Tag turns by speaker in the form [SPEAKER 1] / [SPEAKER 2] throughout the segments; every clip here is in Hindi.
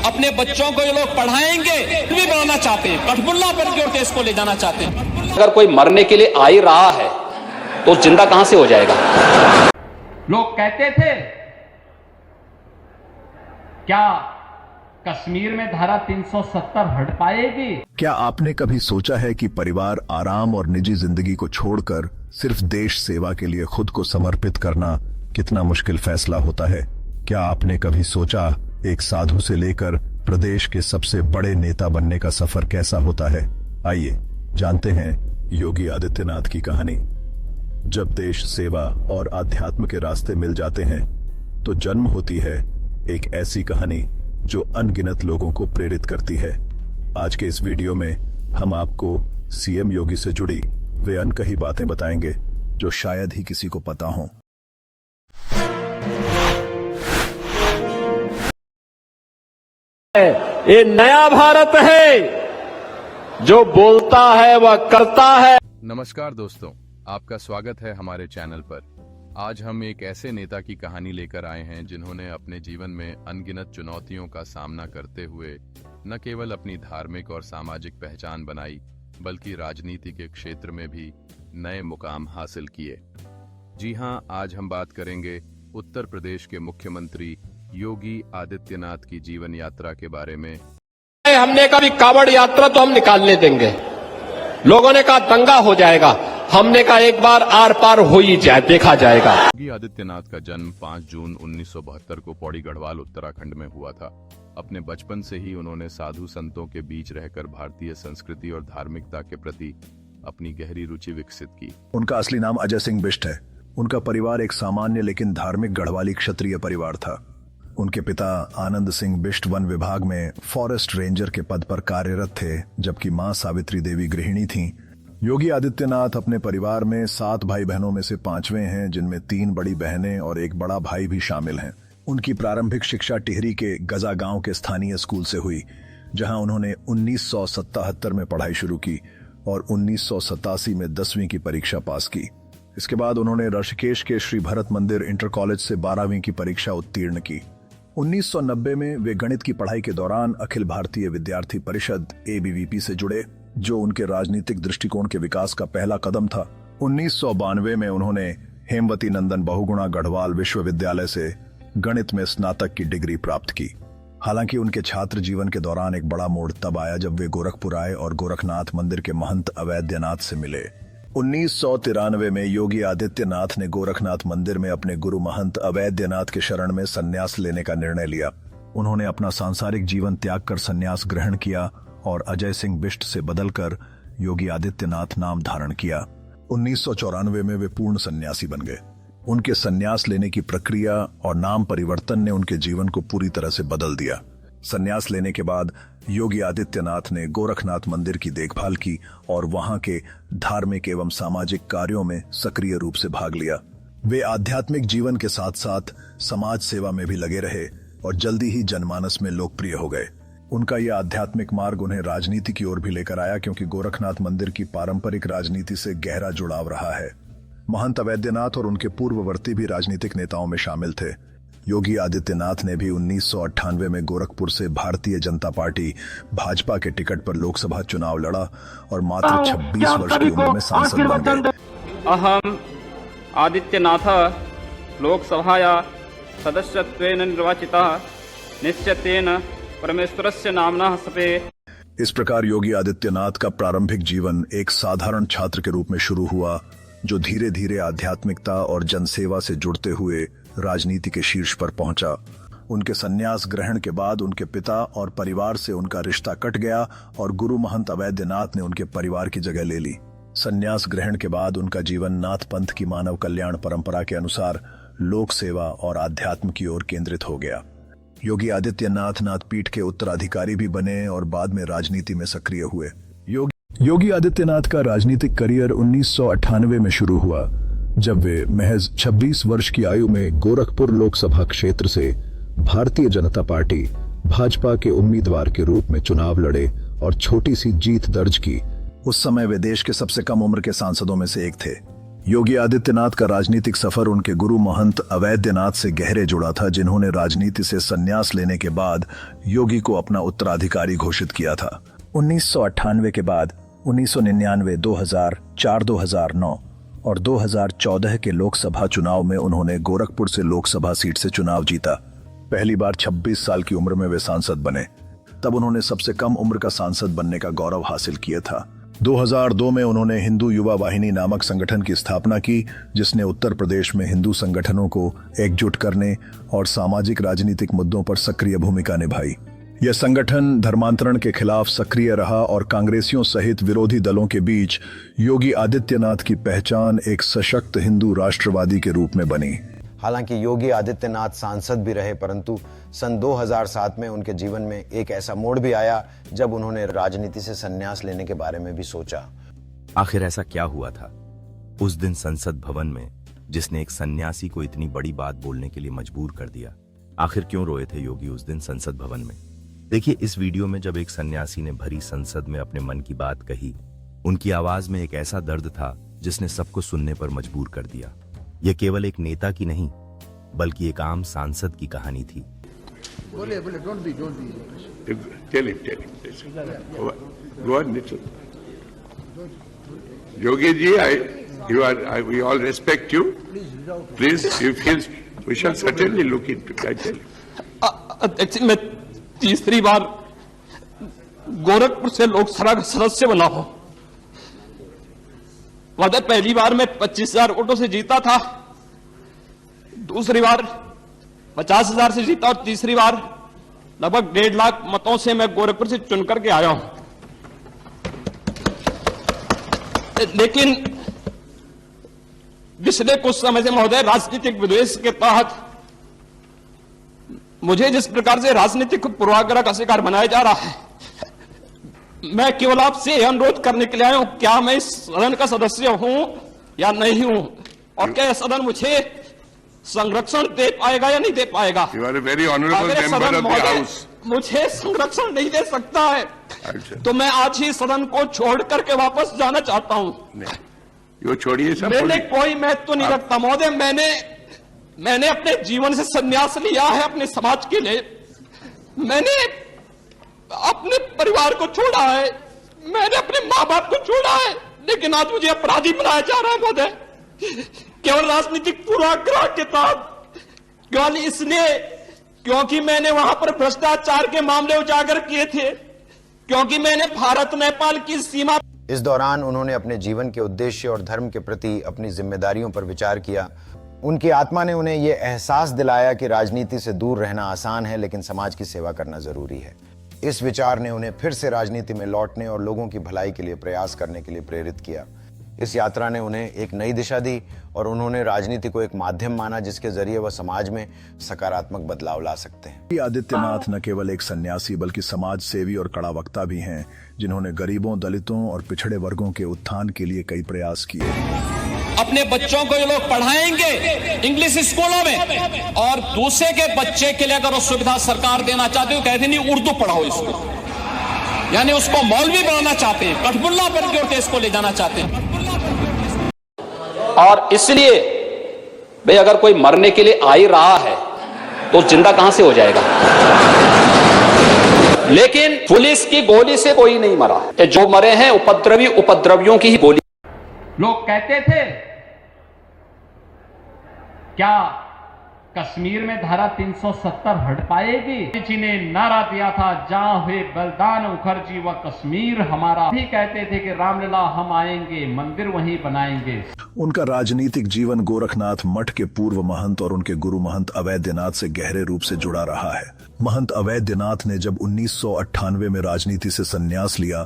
[SPEAKER 1] अपने बच्चों को ये लोग पढ़ाएंगे भी बनाना चाहते हैं, कठपुतला पर जोर के इसको ले जाना चाहते हैं।
[SPEAKER 2] अगर कोई मरने के लिए आ ही रहा है तो जिंदा कहां से हो जाएगा?
[SPEAKER 1] लोग कहते थे क्या कश्मीर में धारा 370 हट पाएगी?
[SPEAKER 3] क्या आपने कभी सोचा है कि परिवार, आराम और निजी जिंदगी को छोड़कर सिर्फ देश सेवा के लिए खुद को समर्पित करना कितना मुश्किल फैसला होता है? क्या आपने कभी सोचा एक साधु से लेकर प्रदेश के सबसे बड़े नेता बनने का सफर कैसा होता है? आइए जानते हैं योगी आदित्यनाथ की कहानी। जब देश सेवा और आध्यात्म के रास्ते मिल जाते हैं तो जन्म होती है एक ऐसी कहानी जो अनगिनत लोगों को प्रेरित करती है। आज के इस वीडियो में हम आपको सीएम योगी से जुड़ी वे अनकही बातें बताएंगे जो शायद ही किसी को पता हो।
[SPEAKER 4] ये नया भारत है, जो बोलता है वह करता है।
[SPEAKER 5] नमस्कार दोस्तों, आपका स्वागत है हमारे चैनल पर। आज हम एक ऐसे नेता की कहानी लेकर आए हैं जिन्होंने अपने जीवन में अनगिनत चुनौतियों का सामना करते हुए न केवल अपनी धार्मिक और सामाजिक पहचान बनाई, बल्कि राजनीति के क्षेत्र में भी नए मुकाम हासिल किए। जी हां, आज हम बात करेंगे उत्तर प्रदेश के मुख्यमंत्री योगी आदित्यनाथ की जीवन यात्रा के बारे में।
[SPEAKER 4] हमने कहा भी कावड़ यात्रा तो हम निकालने देंगे, लोगों ने कहा दंगा हो जाएगा, हमने कहा एक बार आर पार हो ही जाए, देखा जाएगा।
[SPEAKER 5] योगी आदित्यनाथ का जन्म 5 जून 1972 को पौड़ी गढ़वाल उत्तराखंड में हुआ था। अपने बचपन से ही उन्होंने साधु संतों के बीच रहकर भारतीय संस्कृति और धार्मिकता के प्रति अपनी गहरी रुचि विकसित की।
[SPEAKER 3] उनका असली नाम अजय सिंह बिष्ट है। उनका परिवार एक सामान्य लेकिन धार्मिक गढ़वाली क्षत्रिय परिवार था। उनके पिता आनंद सिंह बिष्ट वन विभाग में फॉरेस्ट रेंजर के पद पर कार्यरत थे, जबकि मां सावित्री देवी गृहिणी थीं। योगी आदित्यनाथ अपने परिवार में 7 भाई बहनों में से 5वें हैं, जिनमें 3 बड़ी बहनें और एक बड़ा भाई भी शामिल हैं। उनकी प्रारंभिक शिक्षा टिहरी के गजा गांव के स्थानीय स्कूल से हुई, जहां उन्होंने 1977 में पढ़ाई शुरू की और 1987 में 10वीं की परीक्षा पास की। इसके बाद उन्होंने ऋषिकेश के श्री भरत मंदिर इंटर कॉलेज से 12वीं की परीक्षा उत्तीर्ण की। 1990 में वे गणित की पढ़ाई के दौरान अखिल भारतीय विद्यार्थी परिषद ABVP से जुड़े, जो उनके राजनीतिक दृष्टिकोण के विकास का पहला कदम था। 1992 में उन्होंने हेमवती नंदन बहुगुणा गढ़वाल विश्वविद्यालय से गणित में स्नातक की डिग्री प्राप्त की। हालांकि उनके छात्र जीवन के दौरान एक बड़ा मोड़ तब आया जब वे गोरखपुर आए और गोरखनाथ मंदिर के महंत अवैधनाथ से मिले। 1993 में योगी आदित्यनाथ ने गोरखनाथ मंदिर में अपने गुरु महंत अवैधनाथ के शरण में संन्यास लेने का निर्णय लिया। उन्होंने अपना सांसारिक जीवन त्याग कर संन्यास ग्रहण किया और अजय सिंह बिष्ट से बदलकर योगी आदित्यनाथ नाम धारण किया। 1994 में वे पूर्ण सन्यासी बन गए। उनके संन्यास लेने की प्रक्रिया और नाम परिवर्तन ने उनके जीवन को पूरी तरह से बदल दिया। संन्यास लेने के बाद योगी आदित्यनाथ ने गोरखनाथ मंदिर की देखभाल की और वहां के धार्मिक एवं सामाजिक कार्यों में सक्रिय रूप से भाग लिया। वे आध्यात्मिक जीवन के साथ साथ समाज सेवा में भी लगे रहे और जल्दी ही जनमानस में लोकप्रिय हो गए। उनका यह आध्यात्मिक मार्ग उन्हें राजनीति की ओर भी लेकर आया, क्योंकि गोरखनाथ मंदिर की पारंपरिक राजनीति से गहरा जुड़ाव रहा है। महंत अवैधनाथ और उनके पूर्ववर्ती भी राजनीतिक नेताओं में शामिल थे। योगी आदित्यनाथ ने भी 1998 में गोरखपुर से भारतीय जनता पार्टी भाजपा के टिकट पर लोकसभा चुनाव लड़ा और मात्र 26 वर्ष की उम्र में सांसद बन गए।
[SPEAKER 6] अहम आदित्यनाथ लोकसभाया सदस्यत्वेन निर्वाचितः निश्चितेन परमेश्वरस्य नाम्नः सपे।
[SPEAKER 3] इस प्रकार योगी आदित्यनाथ का प्रारंभिक जीवन एक साधारण छात्र के रूप में शुरू हुआ, जो धीरे धीरे आध्यात्मिकता और जनसेवा से जुड़ते हुए राजनीति के शीर्ष पर पहुंचा। उनके संन्यास ग्रहण के बाद उनके पिता और परिवार से उनका रिश्ता कट गया और गुरु महंत अवैधनाथ ने उनके परिवार की जगह ले ली। संन्यास ग्रहण के बाद उनका जीवन नाथ पंथ की मानव कल्याण परंपरा के अनुसार लोक सेवा और आध्यात्म की ओर केंद्रित हो गया। योगी आदित्यनाथ नाथपीठ के उत्तराधिकारी भी बने और बाद में राजनीति में सक्रिय हुए। योगी आदित्यनाथ का राजनीतिक करियर 1998 में शुरू हुआ, जब वे महज 26 वर्ष की आयु में गोरखपुर लोकसभा क्षेत्र से भारतीय जनता पार्टी भाजपा के उम्मीदवार के रूप में चुनाव लड़े और छोटी सी जीत दर्ज की। उस समय वे देश के सबसे कम उम्र के सांसदों में से एक थे। योगी आदित्यनाथ का राजनीतिक सफर उनके गुरु महंत अवैधनाथ से गहरे जुड़ा था, जिन्होंने राजनीति से संन्यास लेने के बाद योगी को अपना उत्तराधिकारी घोषित किया था। 1998 के बाद 1999, 2004, 2009 और 2014 के लोकसभा चुनाव में उन्होंने गोरखपुर से लोकसभा सीट से चुनाव जीता। पहली बार 26 साल की उम्र में वे सांसद बने। तब उन्होंने सबसे कम उम्र का सांसद बनने का गौरव हासिल किया था। 2002 में उन्होंने हिंदू युवा वाहिनी नामक संगठन की स्थापना की, जिसने उत्तर प्रदेश में हिंदू संगठनों को एकजुट करने और सामाजिक राजनीतिक मुद्दों पर सक्रिय भूमिका निभाई। यह संगठन धर्मांतरण के खिलाफ सक्रिय रहा और कांग्रेसियों सहित विरोधी दलों के बीच योगी आदित्यनाथ की पहचान एक सशक्त हिंदू राष्ट्रवादी के रूप में बनी।
[SPEAKER 7] हालांकि योगी आदित्यनाथ सांसद भी रहे, परंतु सन 2007 में उनके जीवन में एक ऐसा मोड़ भी आया जब उन्होंने राजनीति से संन्यास लेने के बारे में भी सोचा।
[SPEAKER 8] आखिर ऐसा क्या हुआ था उस दिन संसद भवन में, जिसने एक सन्यासी को इतनी बड़ी बात बोलने के लिए मजबूर कर दिया? आखिर क्यों रोए थे योगी उस दिन संसद भवन में? देखिए इस वीडियो में, जब एक सन्यासी ने भरी संसद में अपने मन की बात कही, उनकी आवाज में एक ऐसा दर्द था जिसने सबको सुनने पर मजबूर कर दिया। यह केवल एक नेता की नहीं, बल्कि एक आम सांसद की कहानी थी।
[SPEAKER 9] बोले don't be
[SPEAKER 10] tell him go on Yogi ji, we all respect you. Please, we shall certainly look into it. I tell you.
[SPEAKER 1] मैं तीसरी बार गोरखपुर से लोकसभा का सदस्य बना हूं। पहली बार मैं 25,000 वोटों से जीता था, दूसरी बार 50,000 से जीता और तीसरी बार लगभग 1.5 लाख मतों से मैं गोरखपुर से चुन करके आया हूं। लेकिन पिछले कुछ समय से महोदय राजनीतिक विद्वेष के तहत मुझे जिस प्रकार से राजनीतिक पूर्वाग्रह का शिकार बनाया जा रहा है, मैं केवल आपसे अनुरोध करने के लिए आया हूं, क्या मैं इस सदन का सदस्य हूं या नहीं हूं, और क्या सदन मुझे संरक्षण दे पाएगा या नहीं दे पाएगा? मुझे संरक्षण नहीं दे सकता है तो मैं आज ही सदन को छोड़ करके वापस जाना चाहता हूं।
[SPEAKER 10] छोड़िए,
[SPEAKER 1] मैंने कोई महत्व नहीं रखता महोदय। मैंने अपने जीवन से संन्यास लिया है अपने समाज के लिए। मैंने अपने परिवार को छोड़ा है, मैंने अपने माँ बाप को छोड़ा है, लेकिन आज मुझे अपराधी बनाया जा रहा है महोदय, केवल राजनीतिक पूर्वाग्रह के तहत। केवल इसलिए क्योंकि मैंने वहां पर भ्रष्टाचार के मामले उजागर किए थे, क्योंकि मैंने भारत नेपाल की सीमा।
[SPEAKER 7] इस दौरान उन्होंने अपने जीवन के उद्देश्य और धर्म के प्रति अपनी जिम्मेदारियों पर विचार किया। उनकी आत्मा ने उन्हें यह एहसास दिलाया कि राजनीति से दूर रहना आसान है, लेकिन समाज की सेवा करना जरूरी है। इस विचार ने उन्हें फिर से राजनीति में लौटने और लोगों की भलाई के लिए प्रयास करने के लिए प्रेरित किया। इस यात्रा ने उन्हें एक नई दिशा दी और उन्होंने राजनीति को एक माध्यम माना जिसके जरिए वह समाज में सकारात्मक बदलाव ला सकते हैं।
[SPEAKER 3] आदित्यनाथ न केवल एक सन्यासी बल्कि समाज सेवी और कड़ा वक्ता भी हैं, जिन्होंने गरीबों, दलितों और पिछड़े वर्गों के उत्थान के लिए कई प्रयास किए।
[SPEAKER 1] अपने बच्चों को ये लोग पढ़ाएंगे इंग्लिश स्कूलों में, और दूसरे के बच्चे के लिए अगर वो सुविधा सरकार देना चाहती है, कहते नहीं उर्दू पढ़ाओ इसको, यानी उसको मौलवी बनाना चाहते हैं, कठपुतला बन के इसको ले जाना चाहते हैं।
[SPEAKER 2] और इसलिए भाई अगर कोई मरने के लिए आ ही रहा है तो जिंदा कहां से हो जाएगा? लेकिन पुलिस की गोली से कोई नहीं मरा, जो मरे हैं उपद्रवी उपद्रवियों की ही गोली।
[SPEAKER 11] लोग कहते थे क्या कश्मीर में धारा 370 हट पाएगी? किसी ने नारा दिया था, जहां हुए बलिदान मुखर्जी व कश्मीर हमारा। भी कहते थे कि रामलला हम आएंगे, मंदिर वहीं बनाएंगे।
[SPEAKER 3] उनका राजनीतिक जीवन गोरखनाथ मठ के पूर्व महंत और उनके गुरु महंत अवैधनाथ से गहरे रूप से जुड़ा रहा है। महंत अवैधनाथ ने जब 1998 में राजनीति से संन्यास लिया,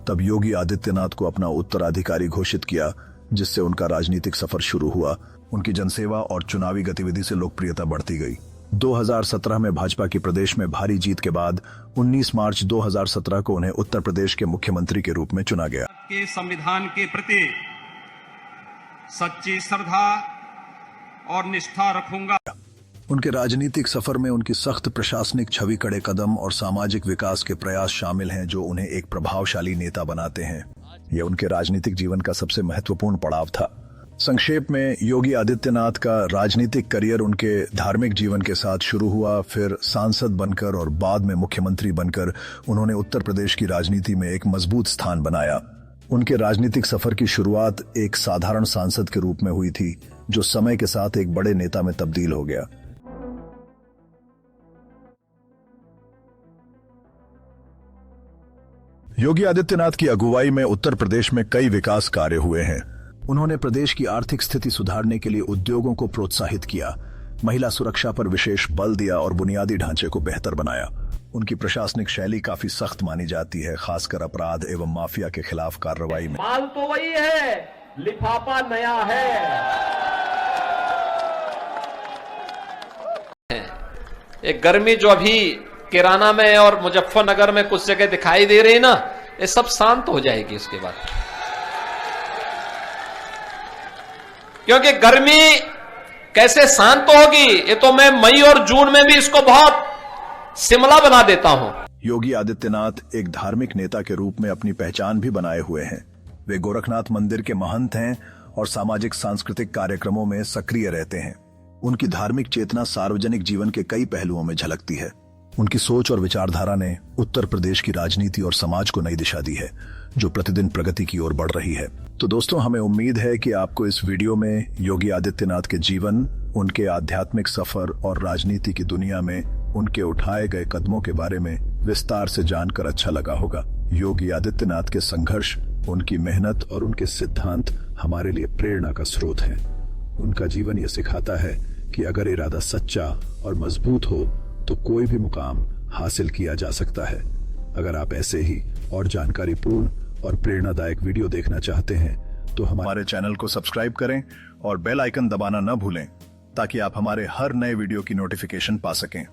[SPEAKER 3] तब योगी आदित्यनाथ को अपना उत्तराधिकारी घोषित किया, जिससे उनका राजनीतिक सफर शुरू हुआ। उनकी जनसेवा और चुनावी गतिविधि से लोकप्रियता बढ़ती गई। 2017 में भाजपा की प्रदेश में भारी जीत के बाद 19 मार्च 2017 को उन्हें उत्तर प्रदेश के मुख्यमंत्री के रूप में चुना गया।
[SPEAKER 11] के संविधान के प्रति सच्ची श्रद्धा और निष्ठा रखूंगा।
[SPEAKER 3] उनके राजनीतिक सफर में उनकी सख्त प्रशासनिक छवि, कड़े कदम और सामाजिक विकास के प्रयास शामिल हैं, जो उन्हें एक प्रभावशाली नेता बनाते हैं। यह उनके राजनीतिक जीवन का सबसे महत्वपूर्ण पड़ाव था। संक्षेप में योगी आदित्यनाथ का राजनीतिक करियर उनके धार्मिक जीवन के साथ शुरू हुआ, फिर सांसद बनकर और बाद में मुख्यमंत्री बनकर उन्होंने उत्तर प्रदेश की राजनीति में एक मजबूत स्थान बनाया। उनके राजनीतिक सफर की शुरुआत एक साधारण सांसद के रूप में हुई थी, जो समय के साथ एक बड़े नेता में तब्दील हो गया। योगी आदित्यनाथ की अगुवाई में उत्तर प्रदेश में कई विकास कार्य हुए हैं। उन्होंने प्रदेश की आर्थिक स्थिति सुधारने के लिए उद्योगों को प्रोत्साहित किया, महिला सुरक्षा पर विशेष बल दिया और बुनियादी ढांचे को बेहतर बनाया। उनकी प्रशासनिक शैली काफी सख्त मानी जाती है, खासकर अपराध एवं माफिया के खिलाफ कार्रवाई में।
[SPEAKER 1] माल तो वही है, लिफाफा नया है।
[SPEAKER 2] एक गर्मी जो अभी किराना में और मुजफ्फरनगर में कुछ जगह दिखाई दे रही है ना, ये सब शांत हो जाएगी उसके बाद, क्योंकि गर्मी कैसे शांत होगी ये तो मैं मई और जून में भी इसको बहुत शिमला बना देता हूं।
[SPEAKER 3] योगी आदित्यनाथ एक धार्मिक नेता के रूप में अपनी पहचान भी बनाए हुए हैं। वे गोरखनाथ मंदिर के महंत हैं और सामाजिक सांस्कृतिक कार्यक्रमों में सक्रिय रहते हैं। उनकी धार्मिक चेतना सार्वजनिक जीवन के कई पहलुओं में झलकती है। उनकी सोच और विचारधारा ने उत्तर प्रदेश की राजनीति और समाज को नई दिशा दी है, जो प्रतिदिन प्रगति की ओर बढ़ रही है। तो दोस्तों, हमें उम्मीद है कि आपको इस वीडियो में योगी आदित्यनाथ के जीवन, उनके आध्यात्मिक सफर और राजनीति की दुनिया में उनके उठाए गए कदमों के बारे में विस्तार से जानकर अच्छा लगा होगा। योगी आदित्यनाथ के संघर्ष, उनकी मेहनत और उनके सिद्धांत हमारे लिए प्रेरणा का स्रोत हैं। उनका जीवन यह सिखाता है कि अगर इरादा सच्चा और मजबूत हो तो कोई भी मुकाम हासिल किया जा सकता है। अगर आप ऐसे ही और जानकारीपूर्ण और प्रेरणादायक वीडियो देखना चाहते हैं तो हमारे चैनल को सब्सक्राइब करें और बेल आइकन दबाना न भूलें, ताकि आप हमारे हर नए वीडियो की नोटिफिकेशन पा सकें।